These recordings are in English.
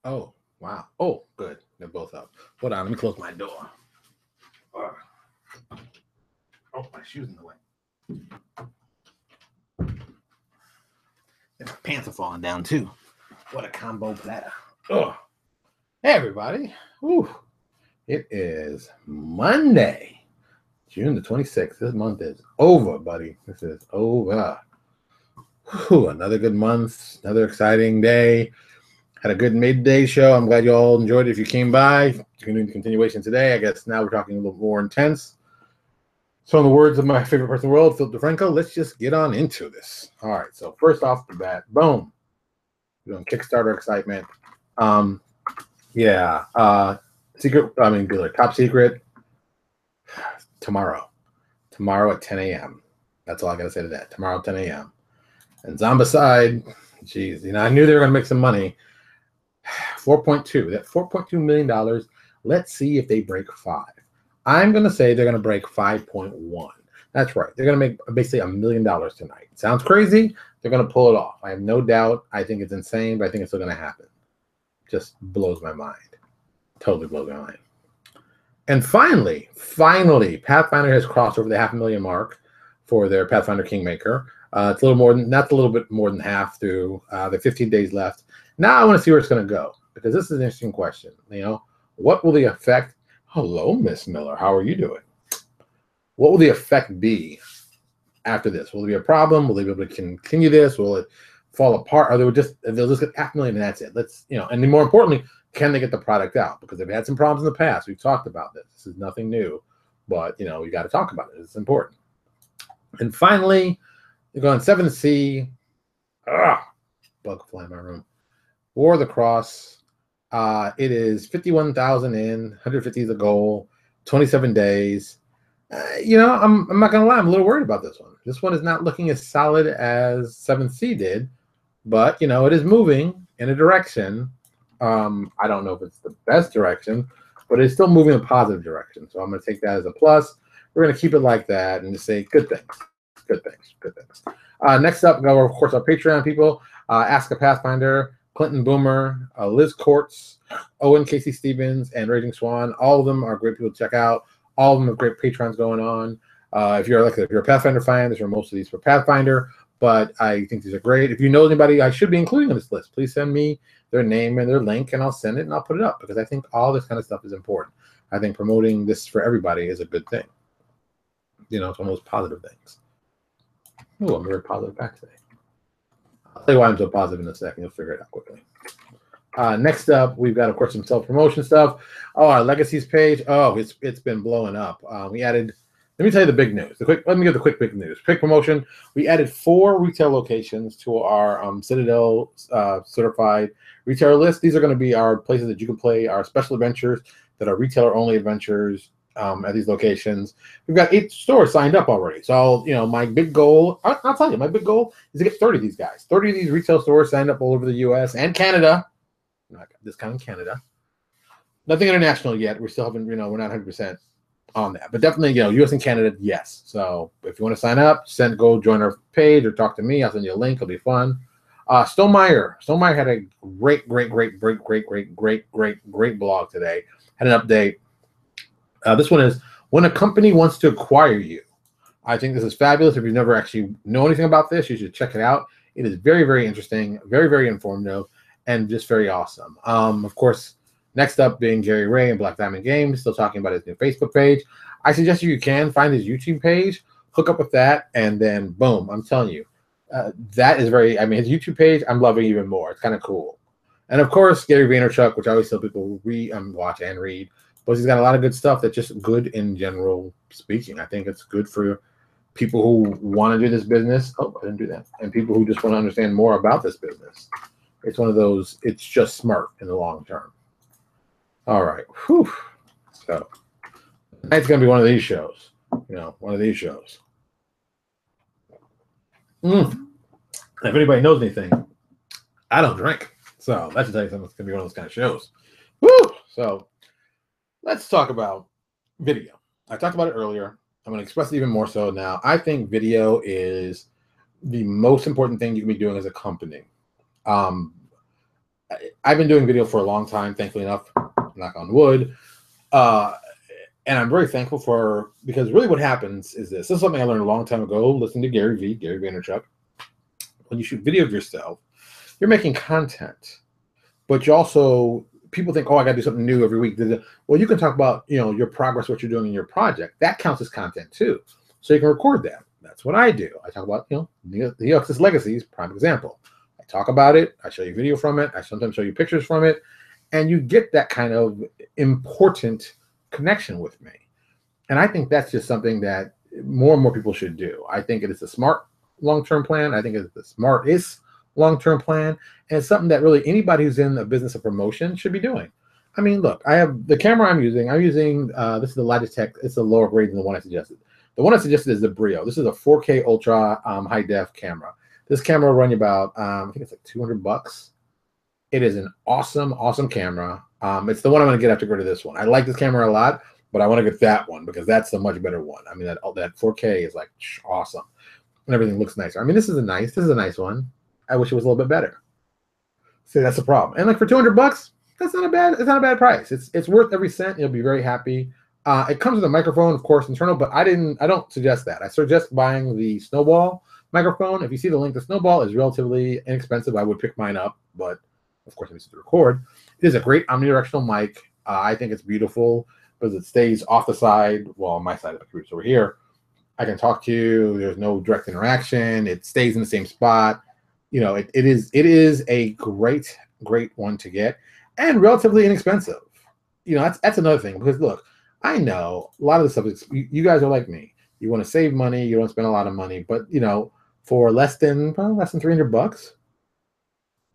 Oh, wow. Oh, good. They're both up. Hold on. Let me close my door. Oh, my shoe's in the way. And my pants are falling down, too. What a combo platter. Oh. Hey, everybody. Whew. It is Monday, June the 26th. This month is over, buddy. This is over. Whew, another good month. Another exciting day. Had a good midday show. I'm glad you all enjoyed it. If you came by, continuation today. I guess now we're talking a little more intense. So in the words of my favorite person in the world, Philip DeFranco, let's just get on into this. All right. So first off the bat, boom. We're doing Kickstarter excitement. Top secret. Tomorrow at 10 a.m. That's all I got to say to that. Tomorrow at 10 a.m. And Zombicide, geez, I knew they were going to make some money. 4.2. That $4.2 million. Let's see if they break 5. I'm going to say they're going to break 5.1. That's right. They're going to make basically $1 million tonight. Sounds crazy. They're going to pull it off. I have no doubt. I think it's insane, but I think it's still going to happen. Just blows my mind. Totally blows my mind. And finally, Pathfinder has crossed over the 500,000 mark for their Pathfinder Kingmaker. It's a little bit more than half through the 15 days left. Now I want to see where it's going to go, because this is an interesting question. What will the effect? Hello, Miss Miller. How are you doing? What will the effect be after this? Will it be a problem? Will they be able to continue this? Will it fall apart? Or they'll just get 500,000 and that's it. And then more importantly, can they get the product out? Because they've had some problems in the past. We've talked about this. This is nothing new, but we got to talk about it. It's important. And finally, you're going 7th Sea. Bug fly in my room. War of the Cross. It is 51,000 in, 150 is the goal, 27 days. I'm not going to lie. I'm a little worried about this one. This one is not looking as solid as 7th Sea did, but, it is moving in a direction. I don't know if it's the best direction, but it's still moving in a positive direction. So I'm going to take that as a plus. We're going to keep it like that and just say good things. Good things. Next up, go, of course, our Patreon people. Ask a Pathfinder, Clinton Boomer, Liz Courts, Owen Casey Stevens, and Raging Swan. All of them are great people to check out. All of them have great Patrons going on. If you're a Pathfinder fan, these are most of these for Pathfinder, but I think these are great. If you know anybody I should be including on this list, please send me their name and their link, and I'll send it and I'll put it up, because I think all this kind of stuff is important. I think promoting this for everybody is a good thing. It's one of those positive things. Oh, I'm very positive back today. I'll tell you why I'm so positive in a second. You'll figure it out quickly. Next up, we've got, of course, some self-promotion stuff. Oh, our Legacies page. Oh, it's been blowing up. We added, let me tell you the big news. Let me give the quick news. Quick promotion. We added 4 retail locations to our Citadel certified retailer list. These are going to be our places that you can play our special adventures that are retailer-only adventures at these locations. We've got 8 stores signed up already. So, my big goal, I'll tell you, my big goal is to get 30 of these guys. 30 of these retail stores signed up all over the U.S. and Canada. Not this kind of Canada. Nothing international yet. We still haven't, we're not 100% on that. But definitely, U.S. and Canada, yes. So if you want to sign up, go join our page or talk to me. I'll send you a link. It'll be fun. Stonemeyer had a great blog today. Had an update. This one is, when a company wants to acquire you. I think this is fabulous. If you've never actually know anything about this, you should check it out. It is very, very interesting, very, very informative, and just very awesome. Of course, next up being Jerry Ray and Black Diamond Games, still talking about his new Facebook page. I suggest you can find his YouTube page, hook up with that, and then boom, I'm telling you, that is his YouTube page, I'm loving even more. It's kind of cool. And of course, Gary Vaynerchuk, which I always tell people watch and read. But he's got a lot of good stuff that's just good in general speaking. I think it's good for people who want to do this business. Oh, I didn't do that. And people who just want to understand more about this business. It's one of those, it's just smart in the long term. All right. Whew. So tonight's going to be one of these shows. One of these shows. If anybody knows anything, I don't drink. So that should tell you something. It's going to be one of those kind of shows. Woo! So let's talk about video. I talked about it earlier. I'm going to express it even more so now. I think video is the most important thing you can be doing as a company. I've been doing video for a long time, thankfully enough, knock on wood. And I'm very thankful for, because really what happens is this. This is something I learned a long time ago, listening to Gary Vaynerchuk. When you shoot video of yourself, you're making content, but you also, people think, oh, I got to do something new every week. Well, you can talk about, your progress, what you're doing in your project. That counts as content too. So you can record that. That's what I do. I talk about, NeoExodus Legacies, prime example. I talk about it. I show you video from it. I sometimes show you pictures from it. And you get that kind of important connection with me. And I think that's just something that more and more people should do. I think it is a smart long-term plan. I think it's the smartest long-term plan. And it's something that really anybody who's in the business of promotion should be doing. I mean, look, I have the camera I'm using, this is the Logitech. It's a lower grade than the one I suggested. The one I suggested is the Brio. This is a 4K ultra high def camera. This camera will run you about, I think it's like $200. It is an awesome, awesome camera. It's the one I'm going to get after go to this one. I like this camera a lot, but I want to get that one because that's a much better one. I mean, that 4K is like awesome, and everything looks nicer. I mean, this is a nice one. I wish it was a little bit better. See, that's the problem. And like for $200, that's not a bad. It's not a bad price. It's worth every cent. You'll be very happy. It comes with a microphone, of course, internal, but I don't suggest that. I suggest buying the Snowball microphone. If you see the link, the Snowball is relatively inexpensive. I would pick mine up, but of course, I need to record. It is a great omnidirectional mic. I think it's beautiful because it stays off the side. Well, on my side of the computer, over here, I can talk to you. There's no direct interaction. It stays in the same spot. It is a great one to get and relatively inexpensive. That's another thing, because look, I know a lot of the subjects, you guys are like me. You want to save money. You don't spend a lot of money, but for less than $300.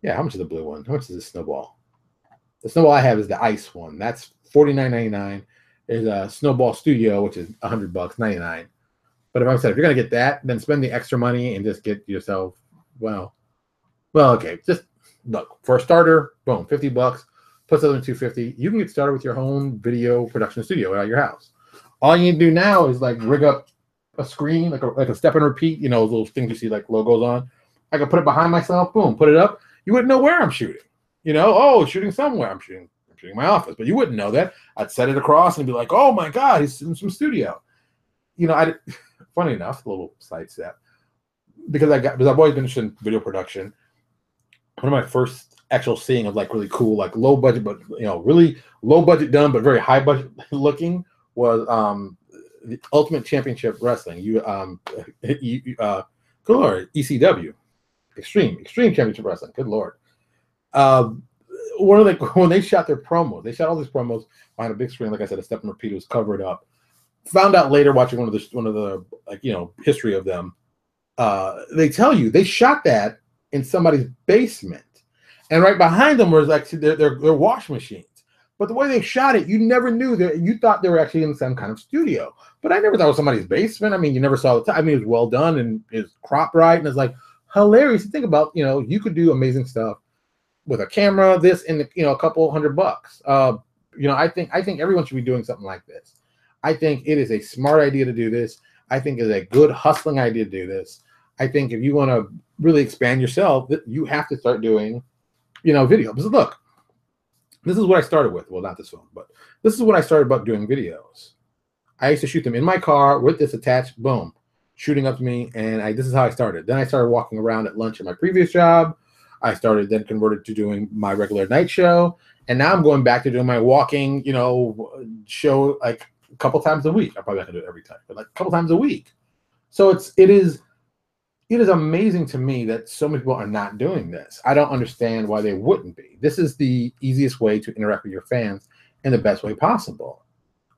Yeah, how much is the blue one? How much is the Snowball? The Snowball I have is the ice one. That's $49.99. There's a Snowball Studio, which is $100, $99. But if you're gonna get that, then spend the extra money and just get yourself, well, okay. Just look for a starter. Boom, $50 plus another $250. You can get started with your home video production studio at your house. All you need to do now is like rig up a screen, like a step and repeat. Those little things you see like logos on. I can put it behind myself. Boom, put it up. You wouldn't know where I'm shooting. Shooting somewhere. I'm shooting my office, but you wouldn't know that. I'd set it across and be like, oh my God, he's in some studio. Funny enough, a little side step, because I've always been interested in video production. One of my first actual seeing of like really cool, like low budget, but really low budget done, but very high budget looking was the Ultimate Championship Wrestling. Good Lord, ECW. Extreme Championship Wrestling. Good Lord. When they shot their promos, they shot all these promos behind a big screen. Like I said, a step and repeat was covered up. Found out later watching one of the history of them. They tell you they shot that in somebody's basement, and right behind them was like their wash machines. But the way they shot it, you never knew that. You thought they were actually in some kind of studio, but I never thought it was somebody's basement. I mean, you never saw the time. I mean, it was well done and it was cropped right, and it's like hilarious to think about. You could do amazing stuff with a camera, this, and a couple $100. I think everyone should be doing something like this. I think it is a smart idea to do this. I think it's a good hustling idea to do this. I think if you want to really expand yourself, you have to start doing, video. Because look, this is what I started with. Well, not this film, but this is when I started about doing videos. I used to shoot them in my car with this attached, boom, shooting up to me, and this is how I started. Then I started walking around at lunch at my previous job. I started then converted to doing my regular night show, and now I'm going back to doing my walking, show like a couple times a week. I probably have to do it every time, but like a couple times a week. So it is amazing to me that so many people are not doing this. I don't understand why they wouldn't be. This is the easiest way to interact with your fans in the best way possible.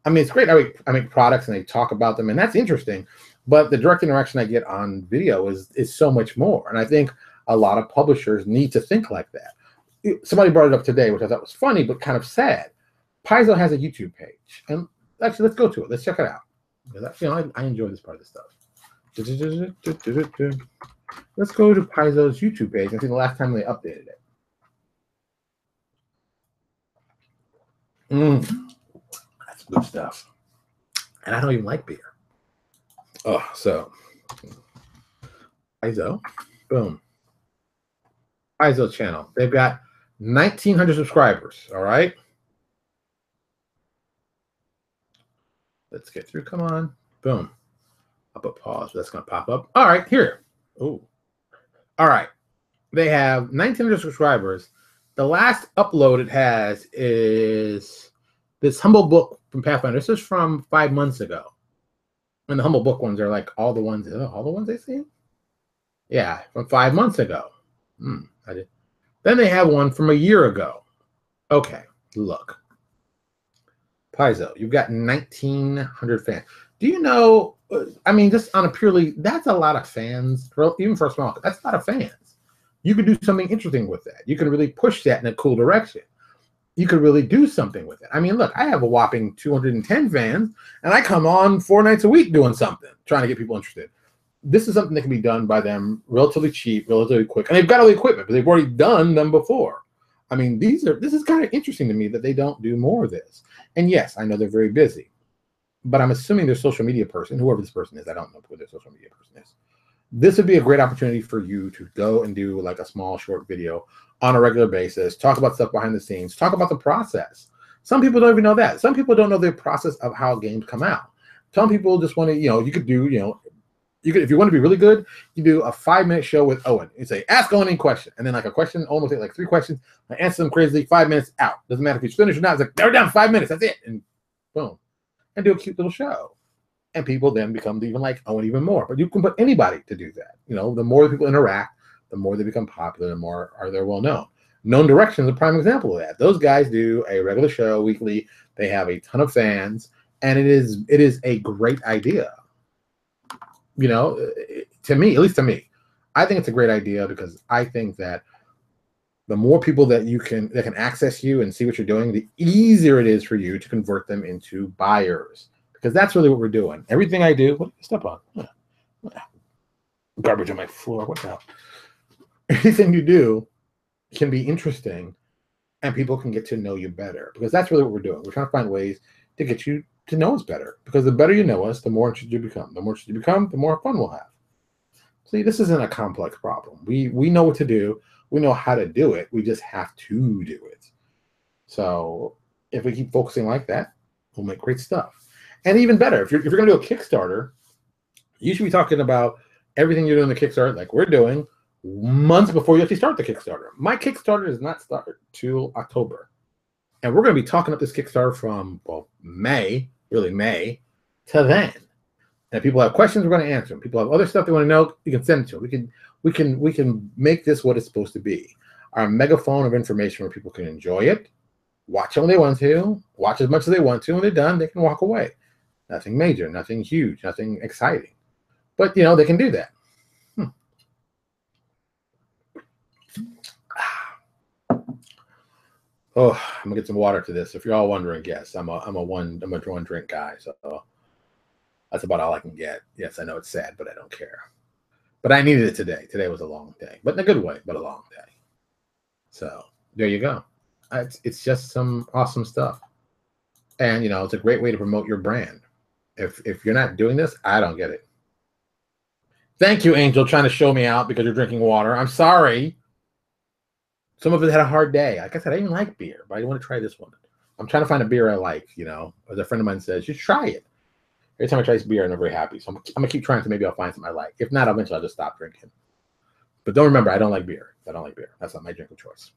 I mean, it's great. I make products and they talk about them, and that's interesting. But the direct interaction I get on video is so much more. And I think a lot of publishers need to think like that. Somebody brought it up today, which I thought was funny, but kind of sad. Paizo has a YouTube page. And actually, let's go to it. Let's check it out. I enjoy this part of the stuff. Let's go to Paizo's YouTube page and see the last time they updated it. That's good stuff. And I don't even like beer. Oh, so Paizo, boom. Paizo channel. They've got 1,900 subscribers. All right. Let's get through. Come on. Boom. I'll put pause. That's going to pop up. All right. Here. Oh. All right. They have 1,900 subscribers. The last upload it has is this Humble Book from Pathfinder. This is from 5 months ago. And the Humble Book ones are like all the ones they see? Yeah, from 5 months ago. I did. Then they have one from a year ago. Okay, look. Paizo, you've got 1,900 fans. Do you know, I mean, just on a purely, that's a lot of fans, even for a small, that's a lot of fans. You could do something interesting with that. You can really push that in a cool direction. You could really do something with it. I mean, look, I have a whopping 210 fans, and I come on 4 nights a week doing something, trying to get people interested. This is something that can be done by them relatively cheap, relatively quick. And they've got all the equipment, but they've already done them before. I mean, this is kind of interesting to me that they don't do more of this. And yes, I know they're very busy, but I'm assuming their social media person, whoever this person is, I don't know who their social media person is. This would be a great opportunity for you to go and do like a small short video on a regular basis, talk about stuff behind the scenes, talk about the process. Some people don't even know that. Some people don't know the process of how games come out. Some people just want to, you could do, if you want to be really good, you do a 5-minute show with Owen. You say, ask Owen any question. And then like a question, Owen will take like 3 questions. I answer them crazily, 5 minutes out. Doesn't matter if he's finished or not. It's like, they're down 5 minutes. That's it. And boom. And do a cute little show. And people then become even like Owen even more. But you can put anybody to do that. The more people interact, the more they become popular, the more are they well known. Known Direction is a prime example of that. Those guys do a regular show weekly. They have a ton of fans. And it is a great idea. To me, at least to me, I think it's a great idea because I think that the more people that can access you and see what you're doing, the easier it is for you to convert them into buyers. Because that's really what we're doing. Everything I do, what did you step on? Garbage on my floor. What the hell? Everything you do can be interesting and people can get to know you better. Because that's really what we're doing. We're trying to find ways to get you to know us better. Because the better you know us, the more interested you become. The more interested you become, the more fun we'll have. See, this isn't a complex problem. We know what to do. We know how to do it. We just have to do it. So if we keep focusing like that, we'll make great stuff. And even better, if you're going to do a Kickstarter, you should be talking about everything you're doing in the Kickstarter, like we're doing, months before you actually start the Kickstarter. My Kickstarter does not start till October. And we're going to be talking up this Kickstarter from, May, really May, to then. And if people have questions, we're going to answer them. People have other stuff they want to know, you can send it to them. We can make this what it's supposed to be. Our megaphone of information where people can enjoy it, watch it when they want to, watch as much as they want to. When they're done, they can walk away. Nothing major, nothing huge, nothing exciting. But, they can do that. Oh, I'm gonna get some water to this. If you're all wondering, yes, I'm a one drink guy, so that's about all I can get. Yes, I know it's sad, but I don't care. But I needed it today. Today was a long day, but in a good way, but a long day. So there you go. It's just some awesome stuff, and it's a great way to promote your brand. If you're not doing this, I don't get it. Thank you, Angel, trying to show me out because you're drinking water. I'm sorry. Some of it had a hard day. Like I said, I didn't like beer, but I want to try this one. I'm trying to find a beer I like, As a friend of mine says, just try it. Every time I try this beer, I'm not very happy. So I'm going to keep trying, so maybe I'll find something I like. If not, eventually I'll just stop drinking. But don't remember, I don't like beer. I don't like beer. That's not my drink of choice.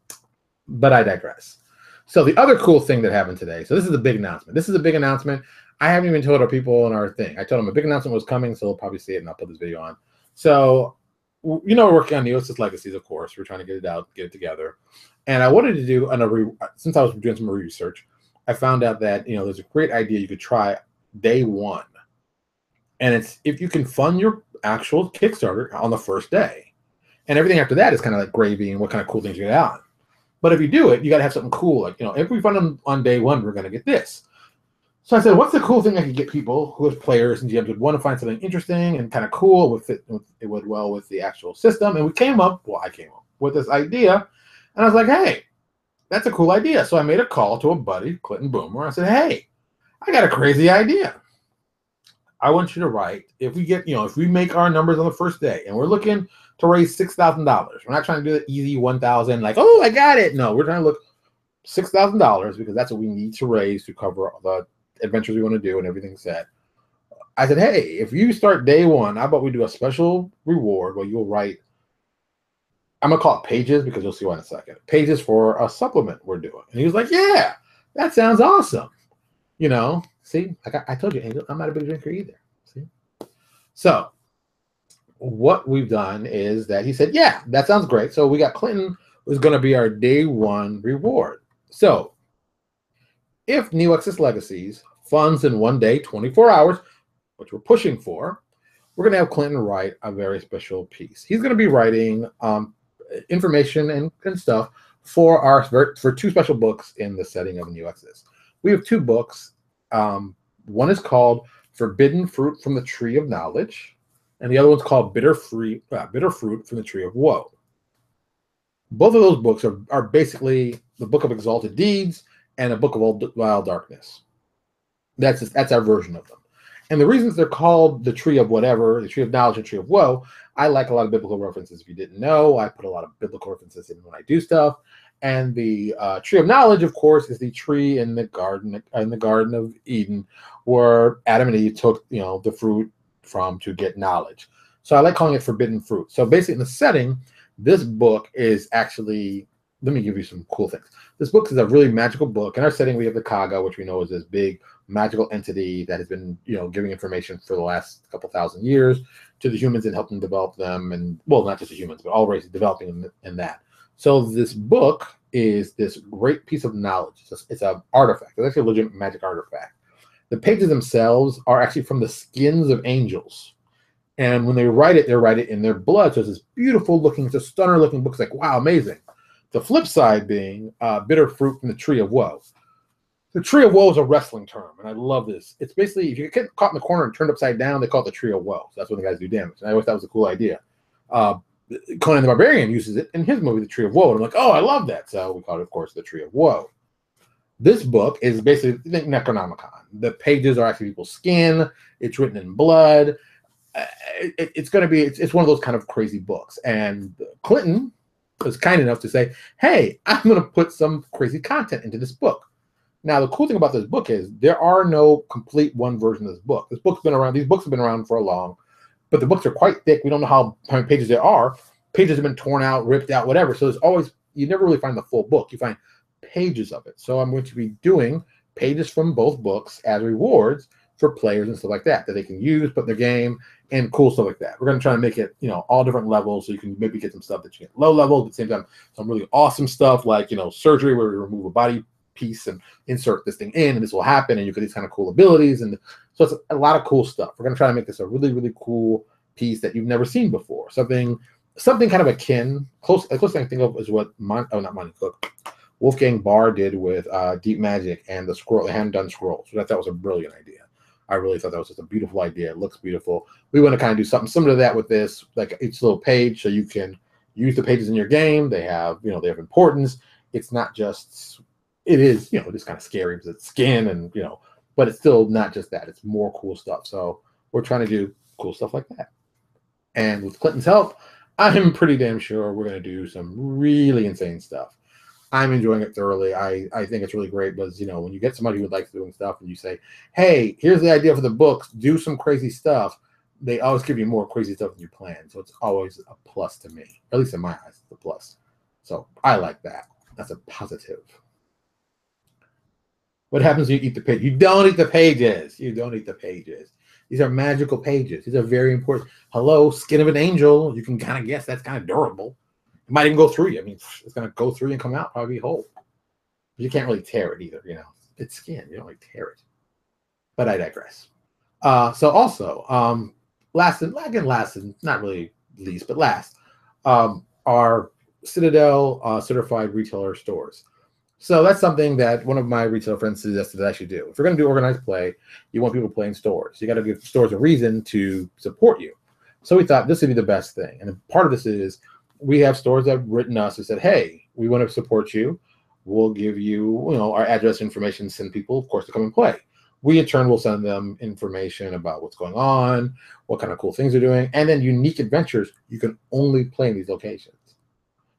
But I digress. So the other cool thing that happened today, so this is a big announcement. I haven't even told our people on our thing. I told them a big announcement was coming, so they'll probably see it, and I'll put this video on. So, we're working on NeoExodus Legacies, of course. We're trying to get it out, get it together. And I wanted to do, since I was doing some research, I found out that, there's a great idea you could try day one. And it's if you can fund your actual Kickstarter on the first day. And everything after that is kind of like gravy and what kind of cool things you get out. But if you do it, you got to have something cool. Like, if we fund them on day one, we're going to get this. So I said, what's the cool thing I could get people who have players and GMs would want to find something interesting and kind of cool it would well with the actual system. And I came up with this idea. And I was like, hey, that's a cool idea. So I made a call to a buddy, Clint and Boomer. I said, hey, I got a crazy idea. I want you to write, if we get, if we make our numbers on the first day and we're looking to raise $6,000, we're not trying to do the easy 1,000, like, oh, I got it. No, we're trying to look $6,000 because that's what we need to raise to cover the adventures we want to do and everything said. I said, hey, if you start day one, how about we do a special reward where you'll write, I'm going to call it pages because you'll see why in a second, pages for a supplement we're doing. And he was like, yeah, that sounds awesome. See, I told you, Angel, I'm not a big drinker either. See? So what we've done is that he said, yeah, that sounds great. So we got Clinton was going to be our day one reward. So if NeoExodus Legacies funds in one day, 24 hours, which we're pushing for, we're going to have Clinton write a very special piece. He's going to be writing information and stuff for two special books in the setting of NeoExodus. We have two books. One is called Forbidden Fruit from the Tree of Knowledge, and the other one's called Bitter Fruit from the Tree of Woe. Both of those books are basically the Book of Exalted Deeds and a Book of Wild Darkness. That's our version of them. And the reasons they're called the Tree of whatever, the Tree of Knowledge and Tree of Woe, I like a lot of biblical references. If you didn't know, I put a lot of biblical references in when I do stuff. And the Tree of Knowledge, of course, is the tree in the Garden of Eden, where Adam and Eve took, the fruit from to get knowledge. So I like calling it forbidden fruit. So basically, in the setting, this book is actually. Let me give you some cool things. This book is a really magical book. In our setting, we have the Kaga, which we know is this big magical entity that has been, giving information for the last couple thousand years to the humans and helping develop them. And, well, not just the humans, but all races developing in that. So this book is this great piece of knowledge. It's an artifact. It's actually a legitimate magic artifact. The pages themselves are actually from the skins of angels. And when they write it in their blood. So it's this beautiful looking, it's a stunner looking book. It's like, wow, amazing. The flip side being bitter fruit from the Tree of Woe. The Tree of Woe is a wrestling term, and I love this. It's basically, if you get caught in the corner and turned upside down, they call it the Tree of Woe. So that's when the guys do damage. And I always thought it was a cool idea. Conan the Barbarian uses it in his movie, The Tree of Woe. And I'm like, oh, I love that. So we call it, of course, the Tree of Woe. This book is basically, think Necronomicon. The pages are actually people's skin. It's written in blood. It's going to be, it's one of those kind of crazy books. And Clinton was kind enough to say, hey, I'm going to put some crazy content into this book. Now, the cool thing about this book is there are no complete one version of this book. These books have been around for a long, but the books are quite thick. We don't know how many pages there are. Pages have been torn out, ripped out, whatever. So there's always, you never really find the full book. You find pages of it. So I'm going to be doing pages from both books as rewards for players and stuff like that they can use, put in their game, and cool stuff like that. We're going to try to make it, all different levels, so you can maybe get some stuff that you get low level, but at the same time, some really awesome stuff like, surgery, where we remove a body piece and insert this thing in, and this will happen, and you get these kind of cool abilities. And so it's a lot of cool stuff. We're going to try to make this a really, really cool piece that you've never seen before. Something kind of akin, close thing I think of is what Wolfgang Barr did with Deep Magic and the hand-done scrolls. So that was a brilliant idea. I really thought that was just a beautiful idea. It looks beautiful. We want to kind of do something similar to that with this, like each little page, so you can use the pages in your game. They have, they have importance. It's not just, it is, just kind of scary because it's skin and, but it's still not just that. It's more cool stuff. So we're trying to do cool stuff like that. And with Clinton's help, I'm pretty damn sure we're going to do some really insane stuff. I'm enjoying it thoroughly. I think it's really great, but when you get somebody who likes doing stuff and you say, hey, here's the idea for the books, do some crazy stuff, they always give you more crazy stuff than you plan. So it's always a plus to me. At least in my eyes, it's a plus. So I like that. That's a positive. What happens when you eat the page? You don't eat the pages. You don't eat the pages. These are magical pages. These are very important. Hello, skin of an angel. You can kind of guess that's kind of durable. It might even go through you. I mean, it's going to go through you and come out, probably whole. But you can't really tear it either, It's skin. You don't really tear it. But I digress. So also, last and not really least, but last, are Citadel certified retailer stores. So that's something that one of my retail friends suggested that I should do. If you're going to do organized play, you want people to play in stores. You got to give stores a reason to support you. So we thought this would be the best thing. And part of this is, we have stores that have written us and said, hey, we want to support you. We'll give you, our address information, send people, of course, to come and play. We in turn will send them information about what's going on, what kind of cool things they're doing, and then unique adventures you can only play in these locations.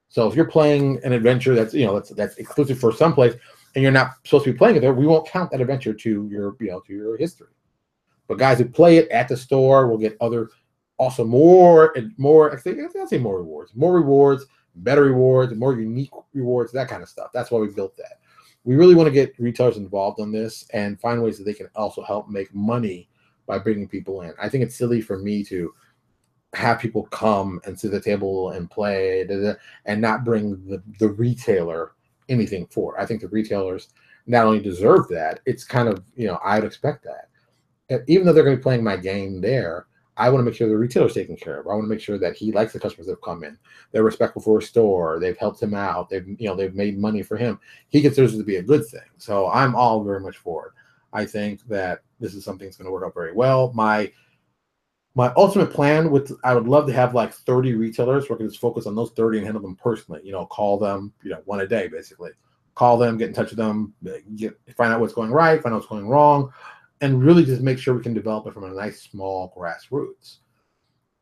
So if you're playing an adventure that's that's exclusive for some place, and you're not supposed to be playing it there, we won't count that adventure to your to your history. But guys who play it at the store will get other also more I'll say more rewards, better rewards, more unique rewards, that kind of stuff. That's why we built that. We really want to get retailers involved on this and find ways that they can also help make money by bringing people in. I think it's silly for me to have people come and sit at the table and play and not bring the retailer anything for it. I think the retailers not only deserve that, it's kind of, I would expect that. Even though they're going to be playing my game there, I want to make sure the retailer's taken care of. I want to make sure that he likes the customers that have come in. They're respectful for his store. They've helped him out. They've made money for him. He considers it to be a good thing. So I'm all very much for it. I think that this is something that's going to work out very well. My ultimate plan I would love to have like 30 retailers where I can just focus on those 30 and handle them personally. Call them, one a day basically. Call them, get in touch with them, find out what's going right, find out what's going wrong, and really just make sure we can develop it from a nice small grassroots.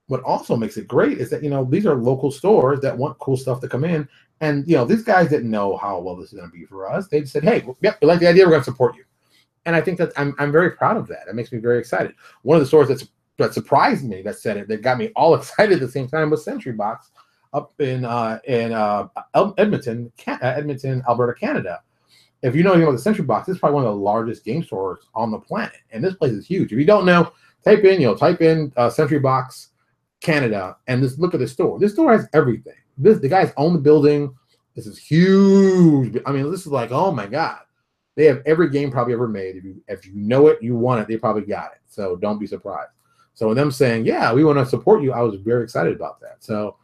What also makes it great is that these are local stores that want cool stuff to come in, and these guys didn't know how well this is going to be for us. They just said, "Hey, yep, we like the idea. We're going to support you," and I think that I'm very proud of that. It makes me very excited. One of the stores that surprised me, that said it, that got me all excited at the same time, was Century Box up in Edmonton, Alberta, Canada. If you know anything about the Century Box, this is probably one of the largest game stores on the planet, and this place is huge. If you don't know, type in Century Box Canada and just look at the store. This store has everything. The guys own the building. This is huge. I mean, this is like, oh my god, they have every game probably ever made. If you know it, you want it, they probably got it. So don't be surprised. So when them saying, yeah, we want to support you, I was very excited about that. So,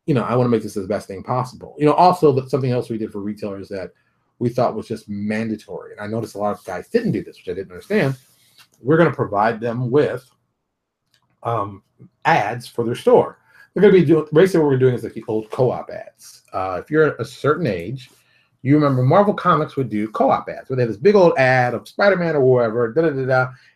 I want to make this the best thing possible. Also something else we did for retailers that we thought was just mandatory. And I noticed a lot of guys didn't do this, which I didn't understand. We're going to provide them with ads for their store. They're going to be doing, basically what we're doing is like the old co-op ads. If you're a certain age, you remember Marvel Comics would do co-op ads where they have this big old ad of Spider-Man or whoever,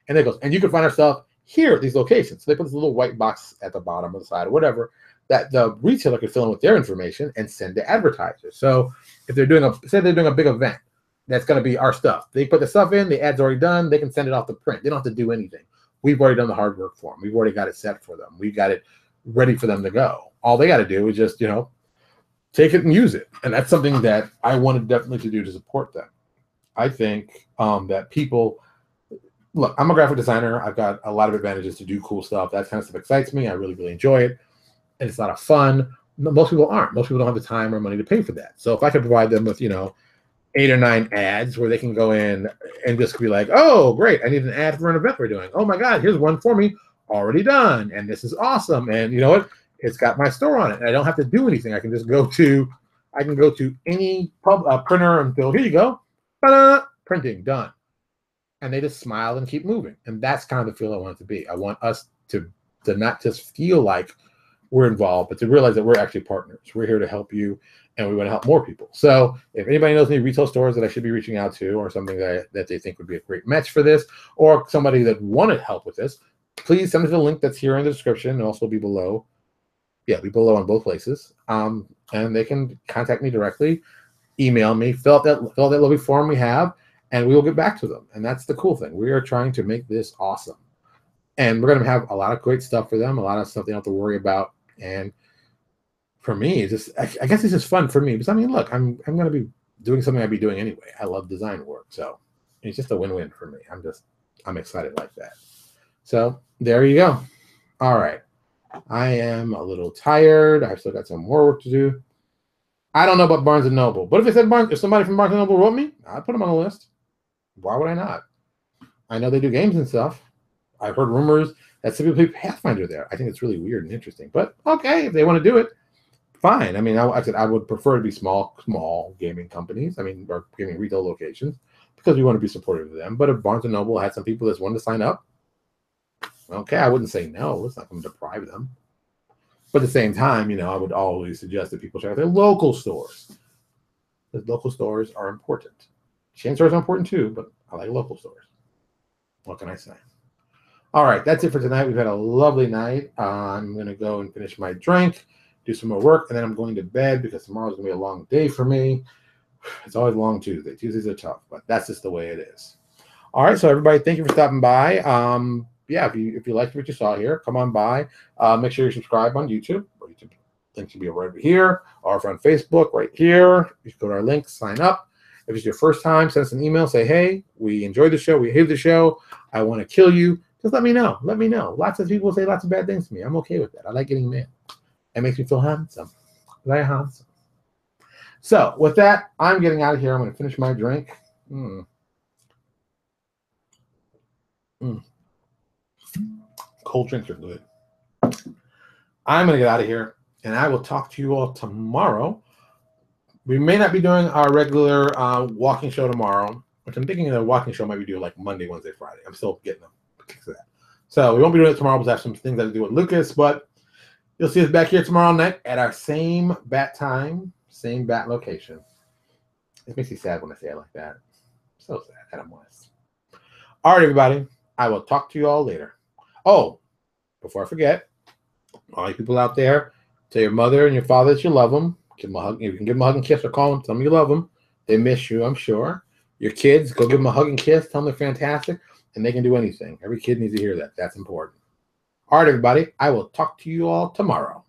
and it goes, and you can find our stuff here at these locations. So they put this little white box at the bottom of the side or whatever that the retailer could fill in with their information and send to advertisers. So if they're doing a big event, that's going to be our stuff. They put the stuff in, the ad's already done, they can send it off to print. They don't have to do anything. We've already done the hard work for them. We've already got it set for them. We've got it ready for them to go. All they got to do is just, take it and use it. And that's something that I wanted definitely to do to support them. I think that people, look, I'm a graphic designer. I've got a lot of advantages to do cool stuff. That kind of stuff excites me. I really, really enjoy it. And it's a lot of fun. Most people aren't. Most people don't have the time or money to pay for that. So if I could provide them with, 8 or 9 ads where they can go in and just be like, oh, great, I need an ad for an event we're doing. Oh my God, here's one for me already done. And this is awesome. And you know what? It's got my store on it. And I don't have to do anything. I can just go to any printer and go, here you go. Ta-da! Printing, done. And they just smile and keep moving. And that's kind of the feel I want it to be. I want us to not just feel like we're involved, but to realize that we're actually partners. We're here to help you, and we want to help more people. So if anybody knows any retail stores that I should be reaching out to, or something that they think would be a great match for this, or somebody that wanted help with this, please send me the link that's here in the description, and also be below. Yeah, be below on both places. And they can contact me directly, email me, fill out that lovely form we have, and we will get back to them. And that's the cool thing. We are trying to make this awesome. And we're going to have a lot of great stuff for them, a lot of stuff they don't have to worry about. And for me, it's just, I guess it's just fun for me. Because, I mean, look, I'm going to be doing something I'd be doing anyway. I love design work. So it's just a win-win for me. I'm excited like that. So there you go. All right. I am a little tired. I've still got some more work to do. I don't know about Barnes & Noble. But if somebody from Barnes & Noble wrote me, I'd put them on the list. Why would I not? I know they do games and stuff. I've heard rumors that some people play Pathfinder there. I think it's really weird and interesting. But okay, if they want to do it, fine. I mean, I said I would prefer to be small gaming companies. I mean, or gaming retail locations, because we want to be supportive of them. But if Barnes & Noble had some people that wanted to sign up, okay, I wouldn't say no. It's not going to deprive them. But at the same time, I would always suggest that people check out their local stores. Because local stores are important. Chain stores are important too, but I like local stores. What can I say? All right, that's it for tonight. We've had a lovely night. I'm going to go and finish my drink, do some more work, and then I'm going to bed because tomorrow's going to be a long day for me. It's always long Tuesday. Tuesdays are tough, but that's just the way it is. All right, so everybody, thank you for stopping by. Yeah, if you liked what you saw here, come on by. Make sure you subscribe on YouTube. YouTube link should be right over here, or if on Facebook, right here. You can go to our link, sign up. If it's your first time, send us an email. Say, hey, we enjoyed the show. We hate the show. I want to kill you. Just let me know. Let me know. Lots of people say lots of bad things to me. I'm okay with that. I like getting mad. It makes me feel handsome. Very handsome. So with that, I'm getting out of here. I'm going to finish my drink. Cold drinks are good. I'm going to get out of here, and I will talk to you all tomorrow. We may not be doing our regular walking show tomorrow, which I'm thinking the walking show might be due like Monday, Wednesday, Friday. I'm still getting them. That. So we won't be doing it tomorrow because I have some things that to do with Lucas, but you'll see us back here tomorrow night at our same bat time, same bat location. It makes me sad when I say it like that. So sad that I'm honest. All right, everybody. I will talk to you all later. Oh, before I forget, all you people out there, tell your mother and your father that you love them. Give them a hug. You can give them a hug and kiss or call them. Tell them you love them. They miss you, I'm sure. Your kids, go give them a hug and kiss. Tell them they're fantastic. And they can do anything. Every kid needs to hear that. That's important. All right, everybody. I will talk to you all tomorrow.